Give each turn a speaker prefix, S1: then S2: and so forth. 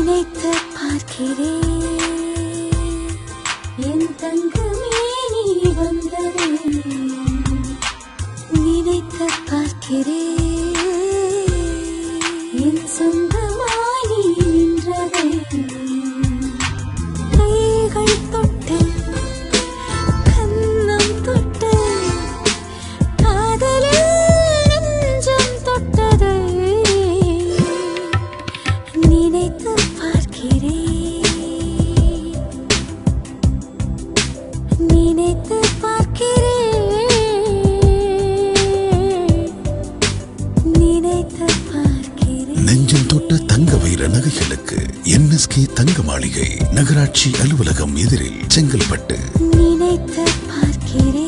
S1: நினைத்து பார்க்கிறேன் என் தங்கமே நீ வந்ததே நினைத்து பார்க்கிறேன் என் சொந்தமாய் நீ நின்றதே கைகள் தொட்டு கண்ணம் தொட்டு காதலில் நெஞ்சம் தொட்டது நினைத்து பார்க்கிறேன் நினைத்து பார்க்கிறேன் நினைத்து பார்க்கிறேன்.
S2: நெஞ்சம் தொட்ட தங்க வைர நகைகளுக்கு என்எஸ்கே தங்க மாளிகை, நகராட்சி அலுவலகம் எதிரில், செங்கல்பட்டு.
S1: நினைத்து பார்க்கிறேன்.